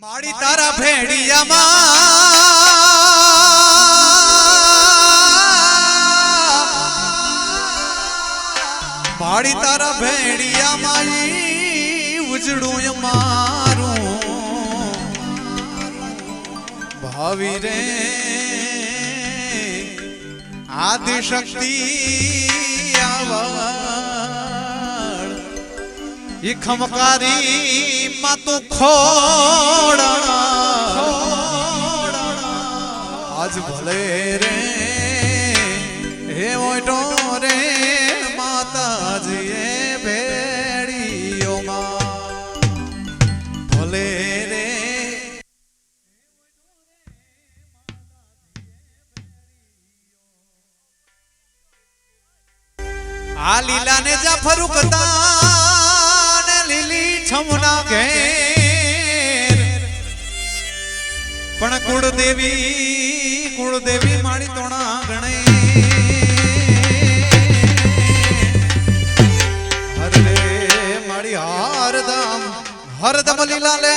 माड़ी तारा भेड़िया माँ माड़ी तारा भेड़िया माई उजड़ू मारू भावी रे आदि शक्ति ये खमकारी मा तो खोड़ा आज भले रे हे मोटो रे माता जी भेड़ियो मां भले रे आ लीला ने जा फरुकता छमुना घेर पण कुलदेवी माड़ी तोड़ा गणे हरे माड़ी हरदम लीला ले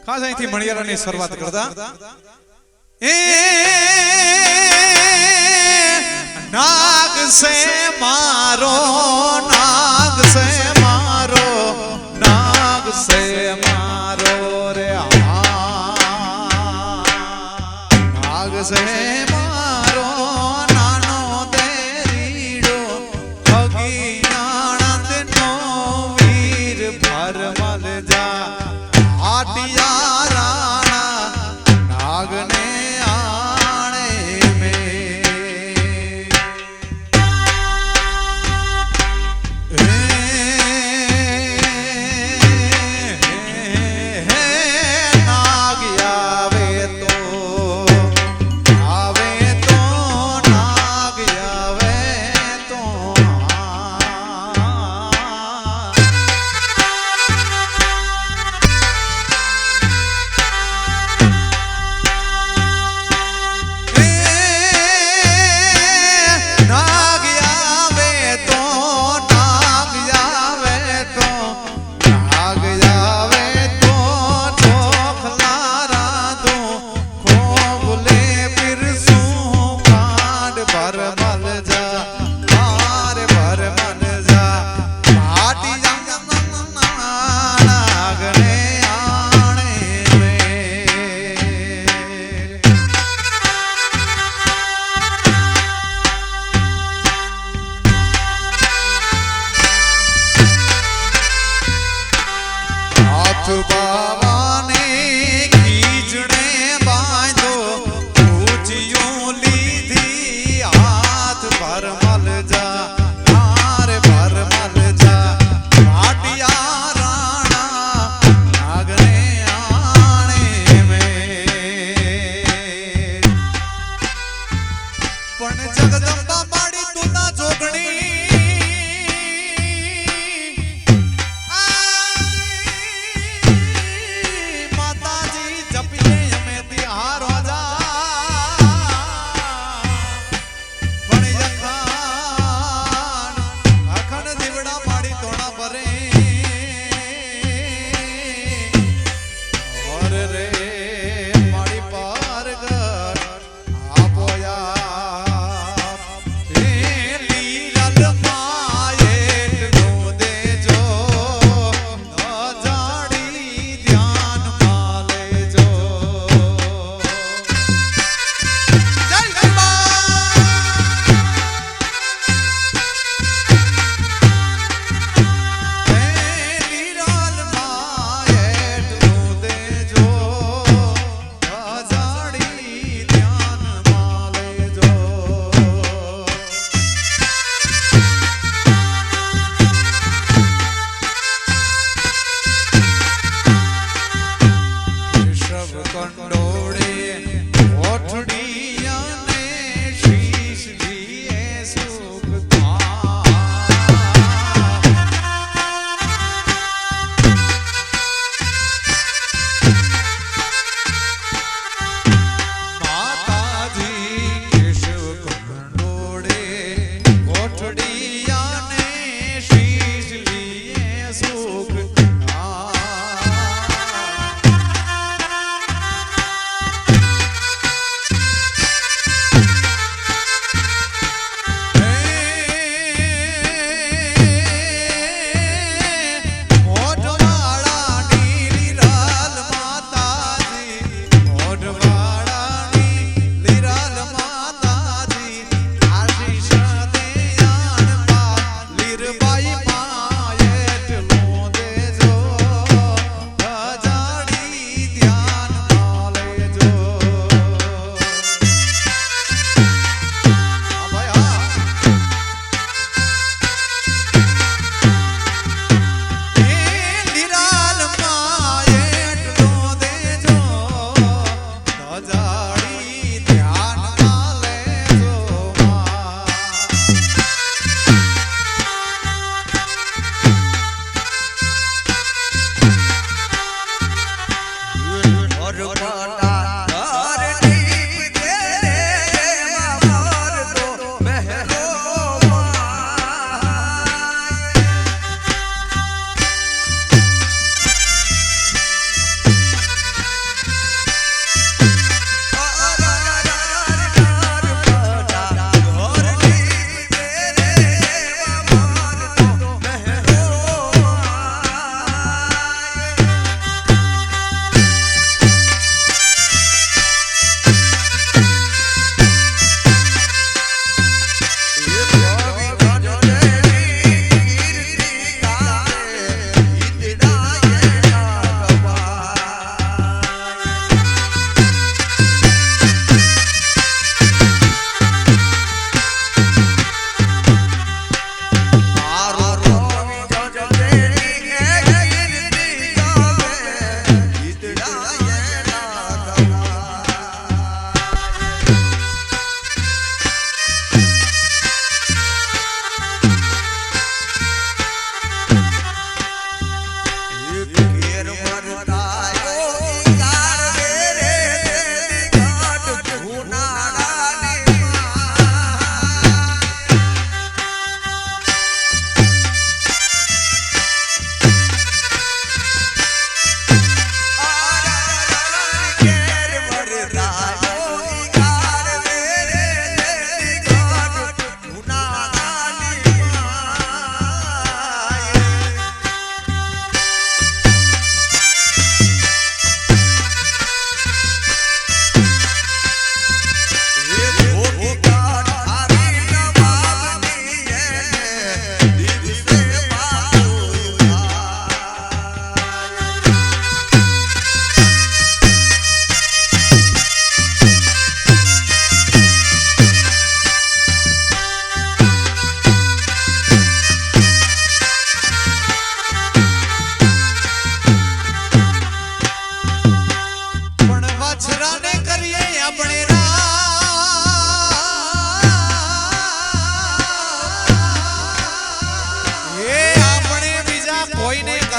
खास अहीं थी मणियारा ने शुरुआत करता नाग से मारो नाग से मारो नाग से मारो रे नाग से मारो नानो तेरीडो ठगी नानंद नो वीर भरमल जा आटिया राणा नाग ने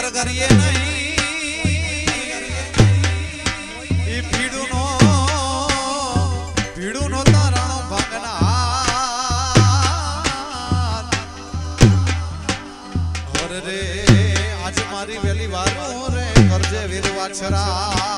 ગરગરીએ નહીં ઈ ભીડુનો તારણો ભંગના ઓર રે આજ મારી વેલી વારો રે કરજે વીર વાછરા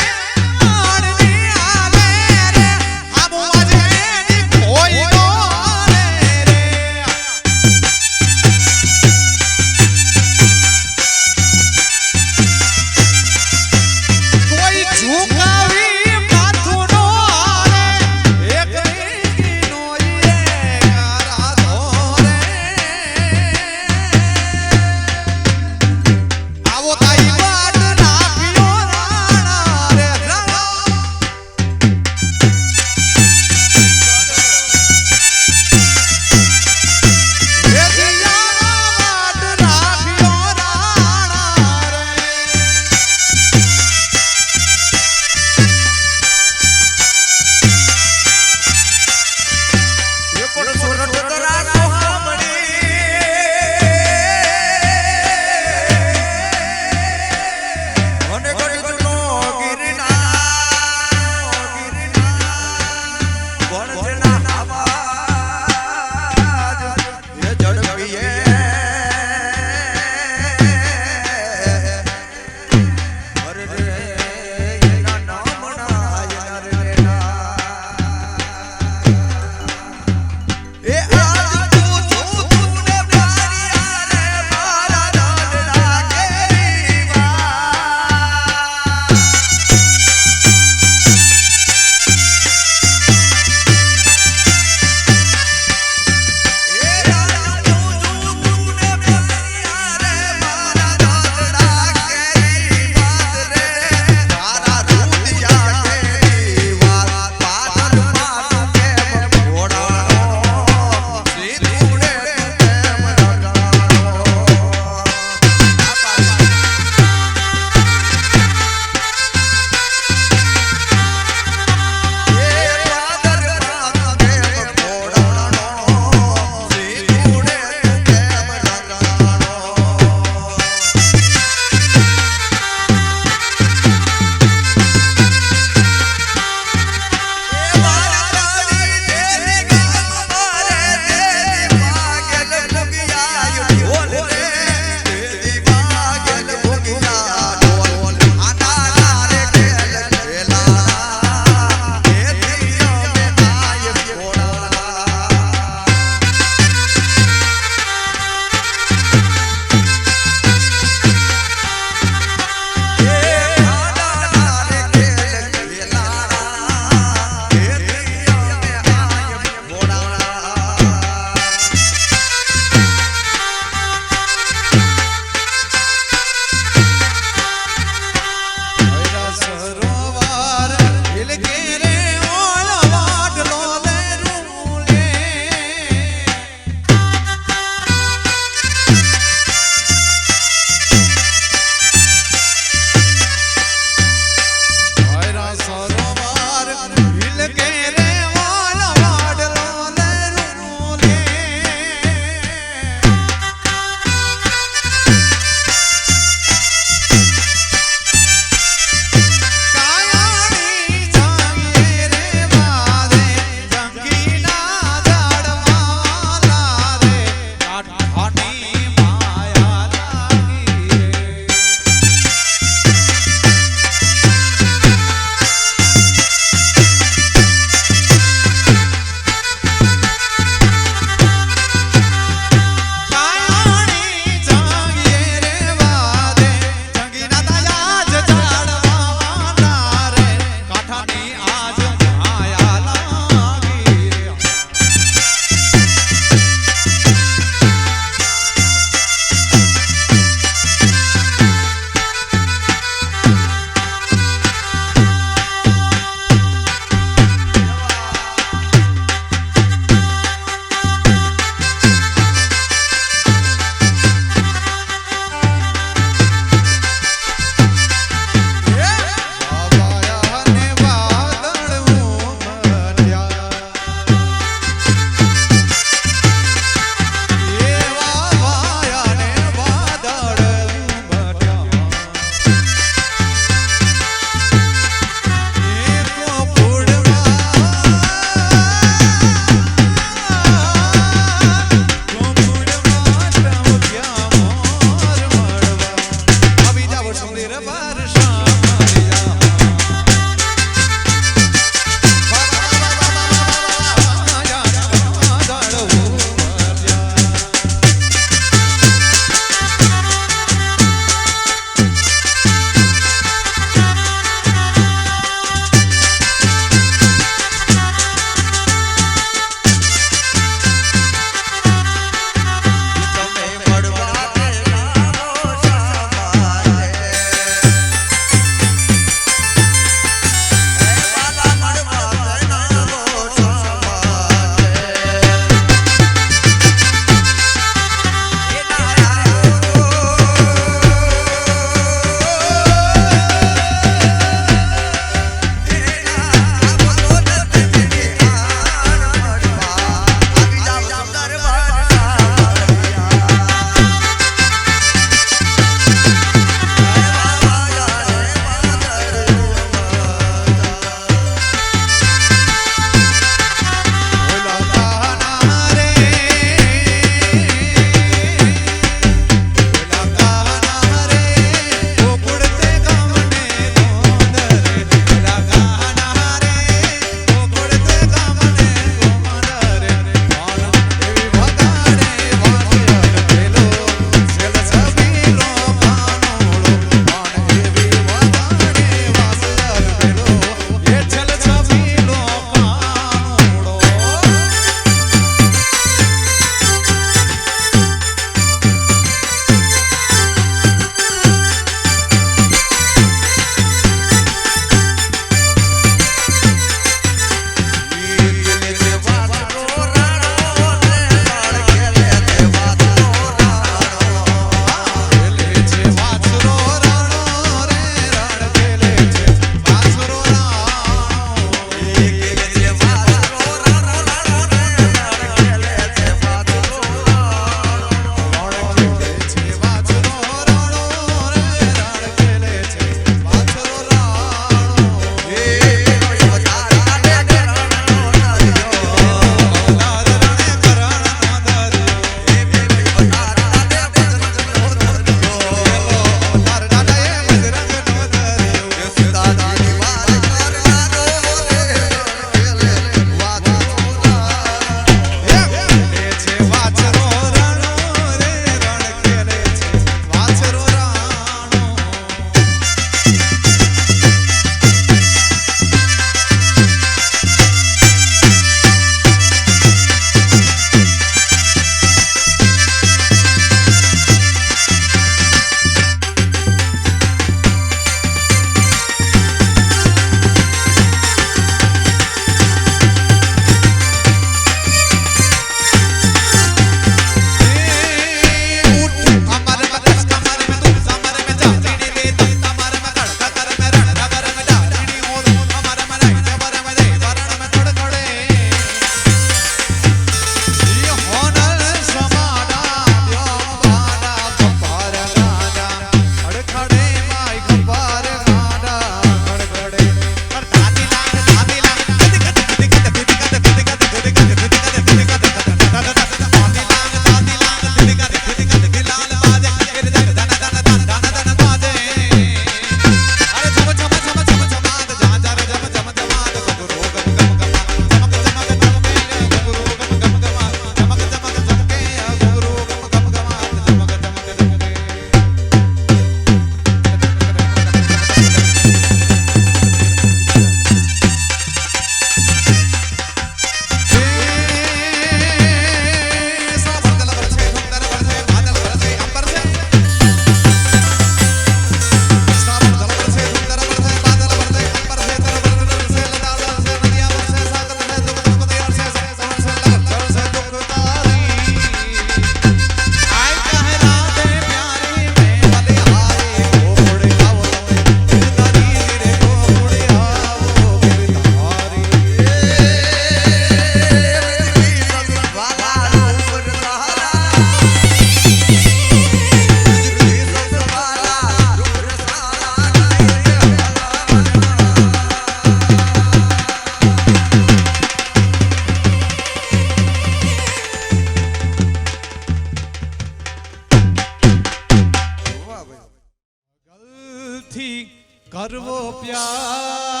કરવો પ્યાર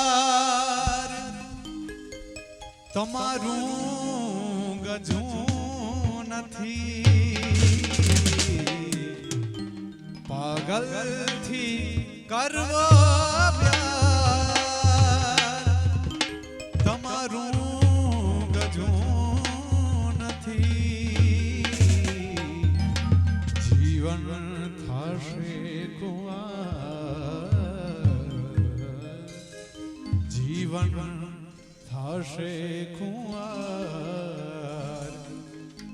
તમારું ગજું નથી પાગલથી કરવો પ્યાર તમારું ગજું નથી જીવન થશે જીવન થશે ખુઆર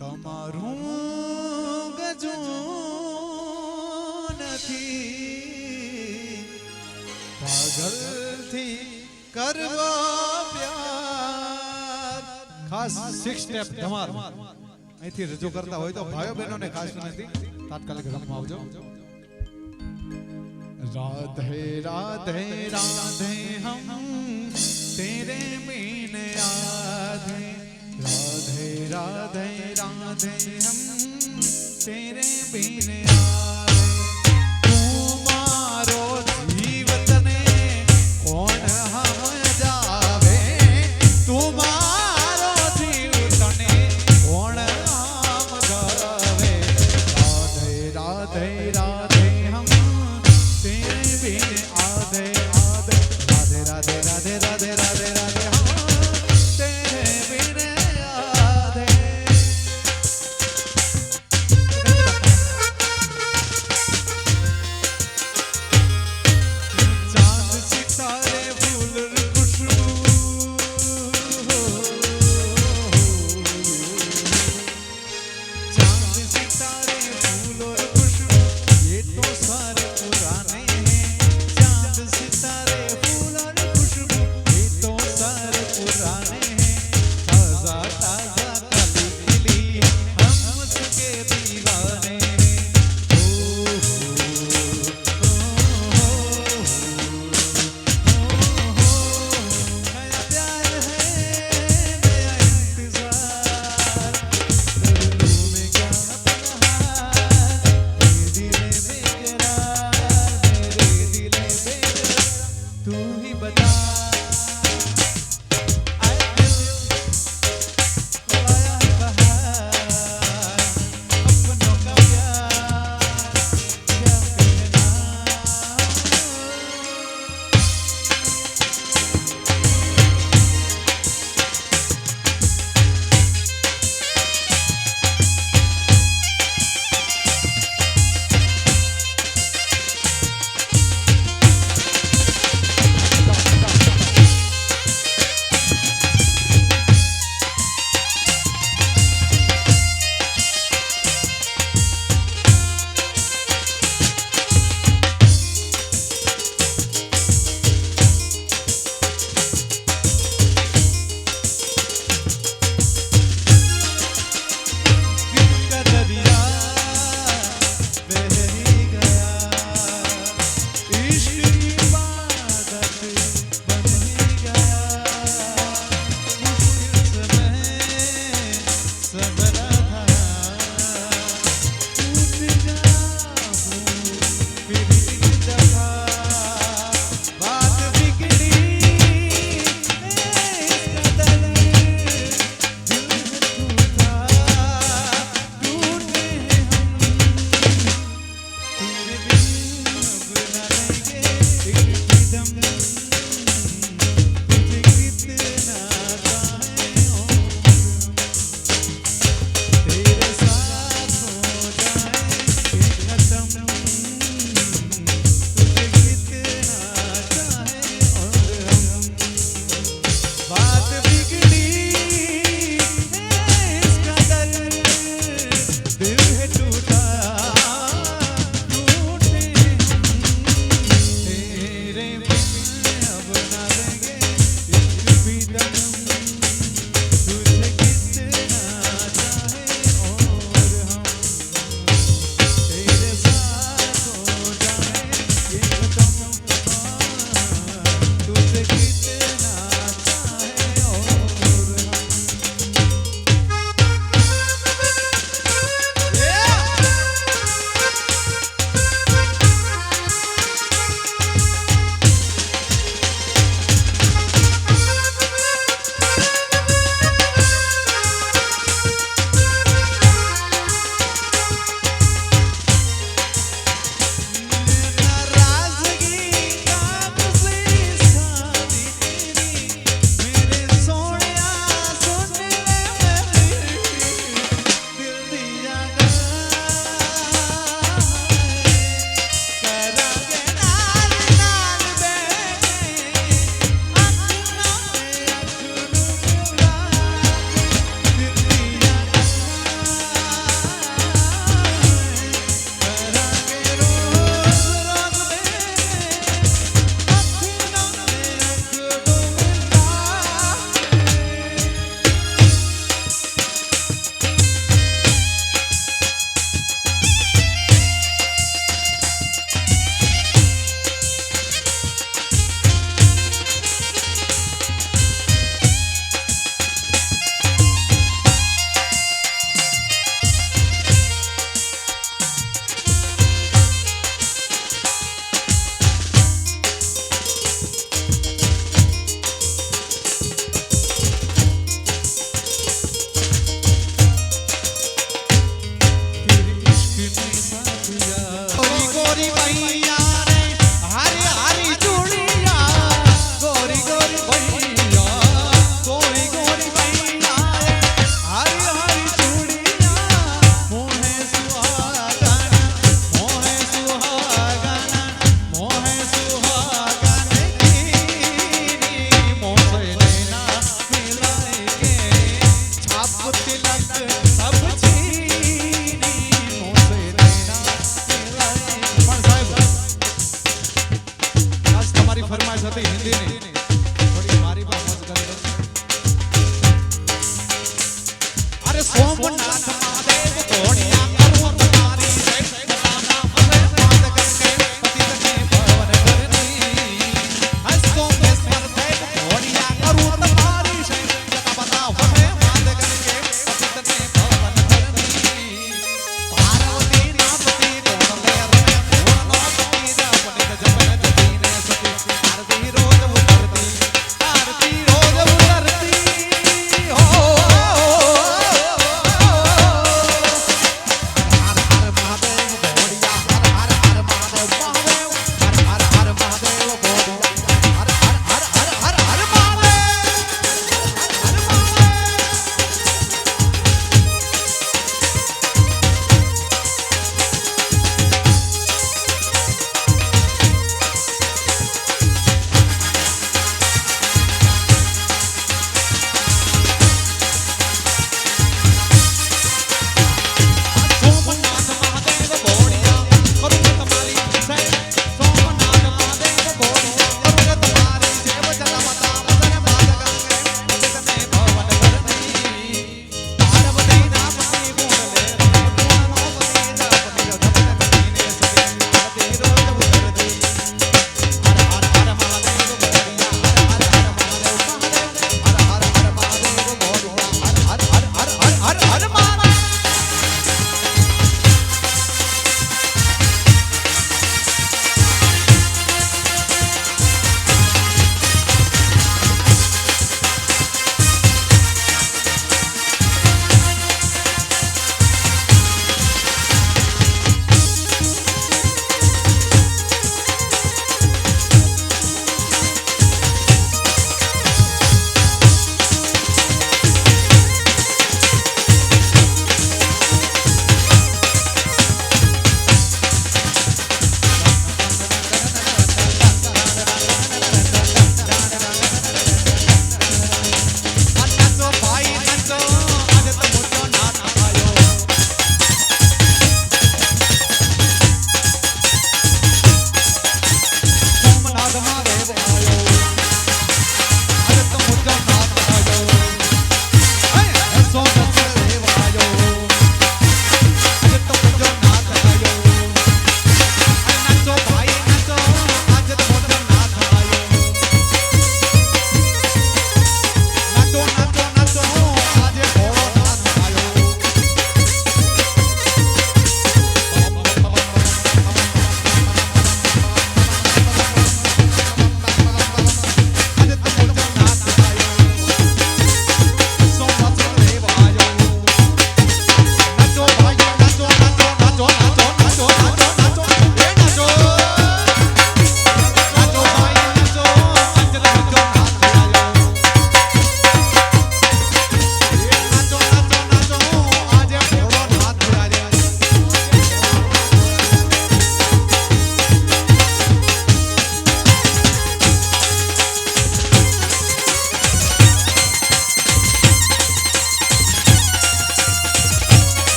તમારું ગજું નથી પાગલથી કરવો પ્યાર. ખાસ 6 સ્ટેપ ધમાલ અહીંથી રજૂ કરતા હોય તો ભાઈઓ બહેનોને ખાસ વિનંતી તાત્કાલિક રમવા આવજો. राधे राधे राधे हम तेरे बिन आधे राधे राधे राधे हम तेरे बिन आधे तू मारो जीवतने कौन हम जावे तू मारो जीवतने कौन हम जावे राधे राधे राधे हम तेरे बिन आधे आधे राधे राधे राधे राधे राधे राधे हम तेरे बिन आधे. चांद सितारे फूल खुशबू चांद सितारे फूल और खुशबू ये तो सारे पुराने हैं चांद सितारे फूल और खुशबू ये तो सारे पुराने हैं ताजा ताजा कली खिली हम उसके दीवाने हैं ओ नया प्यार है नया इंतजार दिल में क्या पनहार मेरे दिल बेकरार मेरे दिल बेकरार तू ही बता आए दिल लाया है बहार अपनों का प्यार क्या कहना. फरमाइश હતી હિન્દીની થોડી મારી પર મત કરી લો અરે સોમનાથ મહાદેવ ઘોડિયા કરું તમારી જય સદાના અરે માત કરકે પતિતને ભવન કરની હે સોમેશ્વર દેવ ઘોડિયા કરું તમારી જય સદા બતાઓ હે માત કરકે પતિતને ભવન કરની પાર્વતી ના પતિ કોણ લે રે કોણ નો પતિ જા પતિ જપન જતીને સતી આરતી રોજ ઉતરતી હો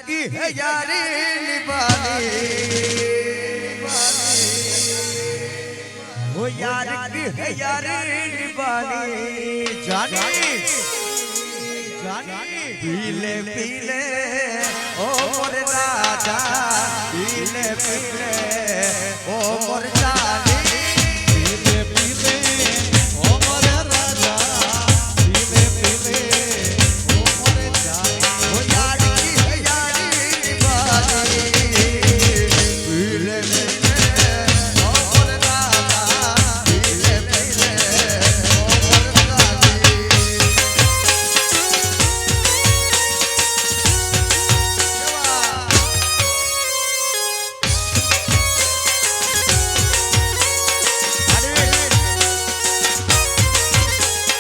की है यारी निभानी वो यार की है यारी निभानी जानी जानी पीले पीले ओ मोर राजा पीले पीले ओ मोर जानी पीले पीले ओ मोर राजा पीले पीले ओ मोर जानी वो यार की है यारी निभानी पीले पीले ओ मोर राजा पीले पीले ओ मोर जानी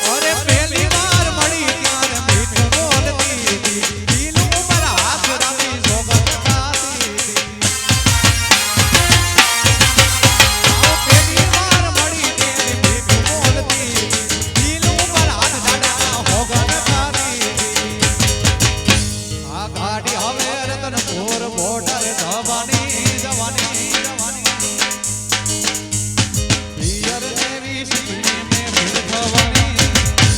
અરે પહેલી વાર મળી ત્યારે મીઠ બોલતી દિલ ઉપર હાથ રાખી સોગંદ ગાતી પહેલી વાર મળી ત્યારે મીઠ બોલતી દિલ ઉપર હાથ દાડા સોગંદ ગાતી આ ગાડી હવે રતનપુર બોર્ડર જવાની જવાની પિયર દેવી સુખી મે ભીડ થવાની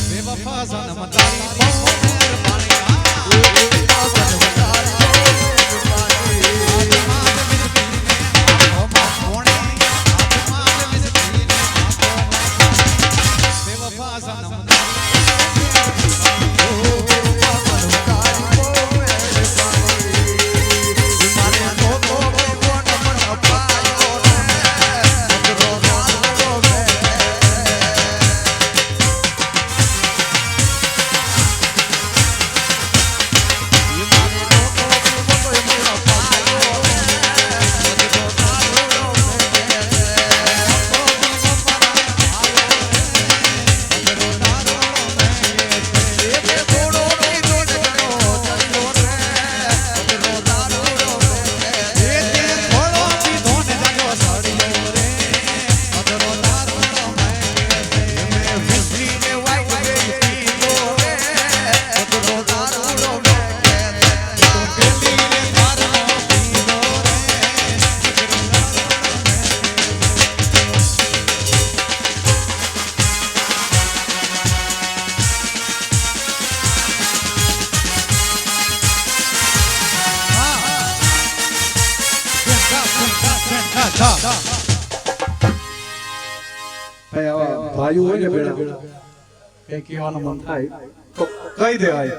બેવફા સનમ તારી બહુ મહેરબાની બેવફા સનમ ભાઈઓ હોય ને ભેળા કઈ કહેવાનું મન થાય તો કહી દેવાય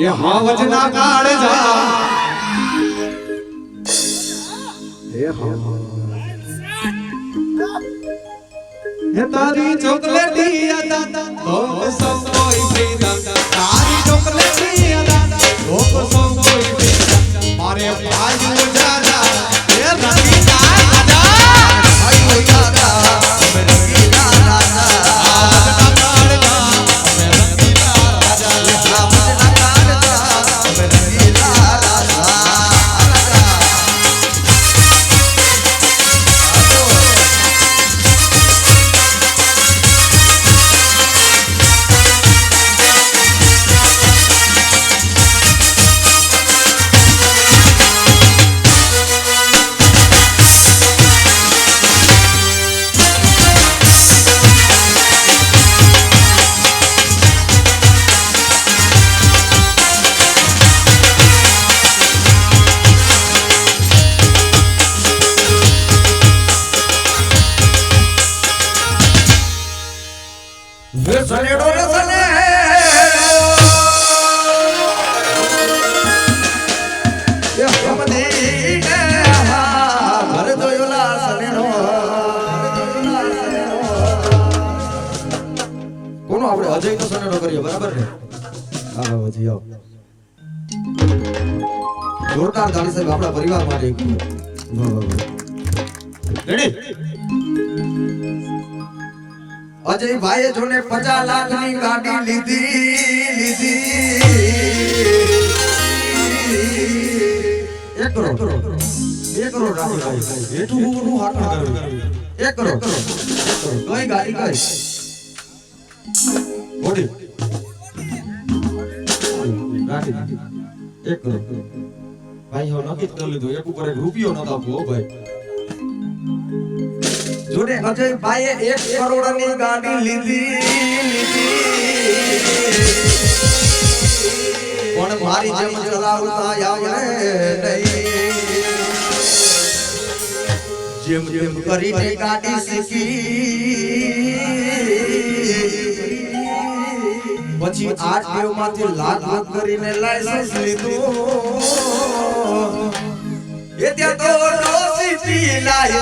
એ હાવજના કાળજા એ તારી ચોકલેટી યાદ લોક સૌ કોઈ પ્રેમ તારી ચોકલેટી યાદ લોક સૌ કોઈ પ્રેમ મારે ભાઈ ઉજાલા એ રંગી રાજા भाई दादा रंगीला राजा આવજના કાળજા અમે રંગીલા રાજા राजा रंगीला राजा સનેડો રે સને એ હમદી ને ઘર જોયોલા સનેડો કોનો આપણે અજય નો સનેડો કરીએ બરાબર ને હા જી આવો જોરદાર ગાડી સાહેબ આપણા પરિવાર માટે રેડી અજય ભાઈએ જોને 50 લાખની ગાડી લીધી 1 કરોડ 2 કરોડ રાખો ભાઈ એટલું હું હાકણ કરું 1 કરોડ કઈ ગાડી કઈ ઓડી નાખી દે. એક કરો ભાઈ હવે નક્કી જ કરી લીધું એક ઉપર એક રૂપિયો નતો આપવો હો ભાઈ. જોડે અજયભાઈએ 1 કરોડની ગાડી લીધી પણ મારી જેમ ચલાવતા આવડે નહીં. જેમ જેમ કરીને ગાડી શીખી પછી આ ટેવમાંથી લાખ કરીને લાયસન્સ લીધું. એ ત્યાં તો ડોસી પી લાય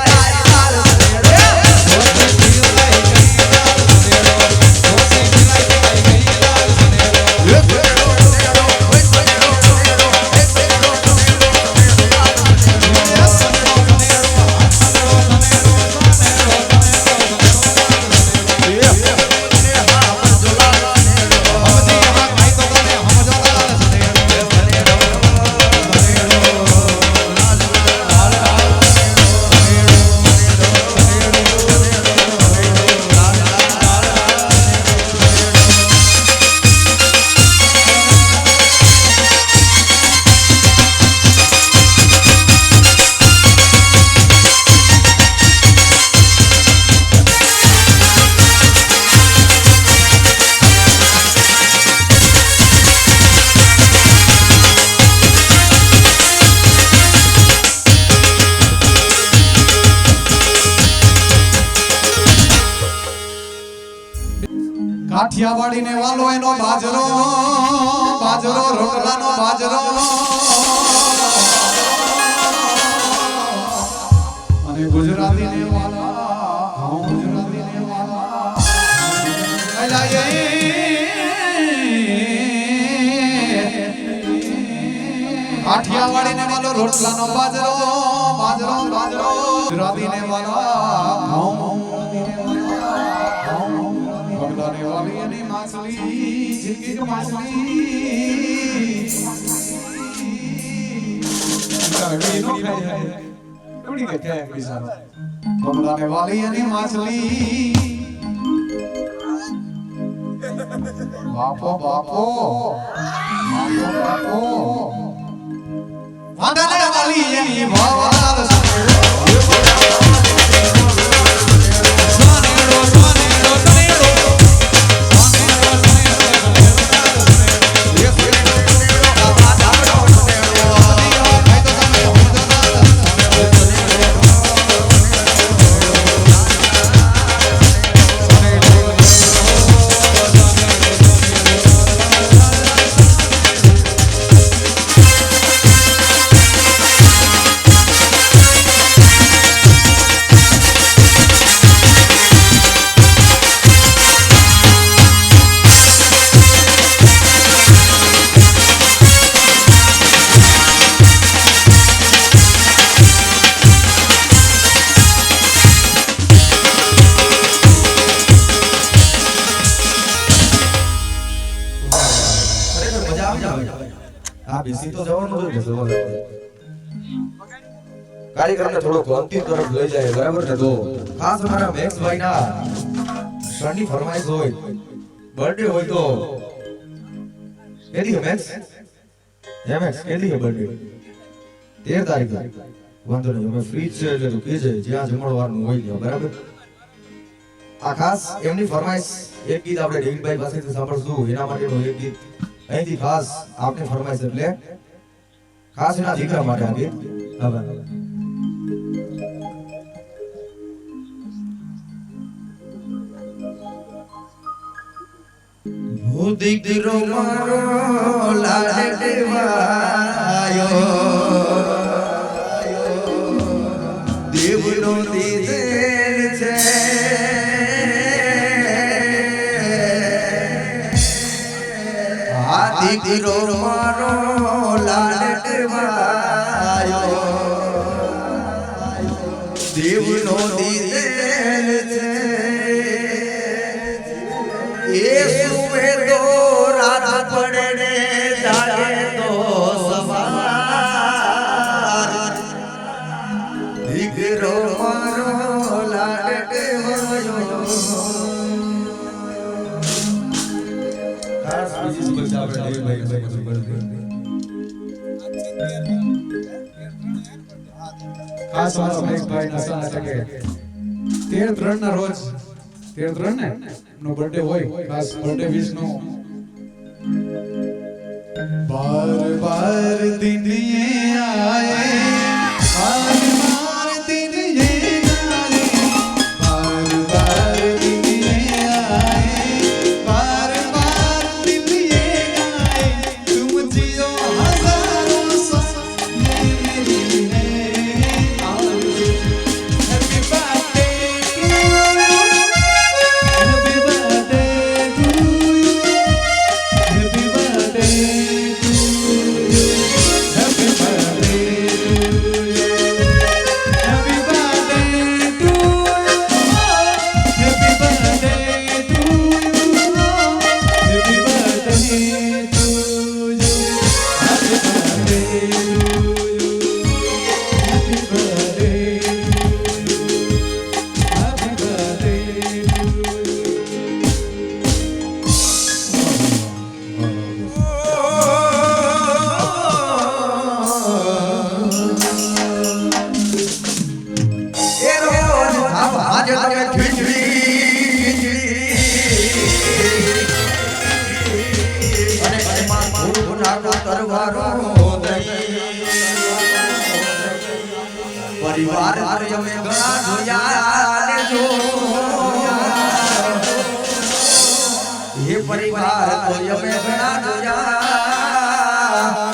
કાઠિયાવાડી ને વાલો એનો બાજરો બાજરો રોટલાનો બાજરો અને ગુજરાતી ને વાલા ગુજરાતી ને વાલા કાઠિયાવાડી ને વાલો રોટલાનો બાજરો બાજરો બાજરો ગુજરાતી ને વાલા બગડાને વાલી અને માછલી જિંદગી કી માછલી બગડાને વાલી અને માછલી બાપો બાપો બાપો વાંડાને વાલી એની વાવાલ આ બેસી તો જવાનું જ છે. કાર્યક્રમને થોડોક અંતિમ તરફ લઈ જાય બરાબર ને. તો ખાસ અમારા મેક્સ ભાઈના સનની ફરમાઈશ હોય બર્થડે હોય તો કેદી મેક્સ મેક્સ કેદી બર્થડે 13 તારીખે વાંધો નહીં અમે ફ્રી છે એટલે તું કહેજે જ્યાં જમણવારનું હોય ત્યાં બરાબર. આ ખાસ એમની ફરમાઈશ એક ગીત આપણે ડેવિડભાઈ પાસેથી સાંભળશું એના માટેનું એક ગીત અહીંથી ખાસ આપની ફરમાઈશ એટલે ખાસ એના દીકરા માટે આ ગીત. હું દીકરો મારો લાડવાયો દેવનો દીધેલ છે આ દીકરો મારો લાડવાયો દેવનો દીધેલ છે એ સુવે તો રાત પડે ને જાગે તો સવાર દીકરો મારો લાડવાયો. ખાસ બીજી શુભેચ્છા આપણે દેવીભાઈ છે બધું કરી દઈએ. ખાસ મારા મહેશભાઈ ના સન એટલે કે 13/3 ના રોજ 13/3 ને નો બર્થડે હોય ખાસ બર્થડે વિશ નો बार बार दिन ये आए बार बार दिन ये आए बार बार दिन ये आए बार बार दिन ये आए तुम जियो हजारों साल ये मेरी है आरज़ू happy birthday to you happy birthday to you happy birthday આજે તમે ખીચડી અને એમાં ભૂખનાનો તરવારો પરિવાર અમે ઘણા જોયા ને જો એ પરિવાર અમે ઘણા જોયા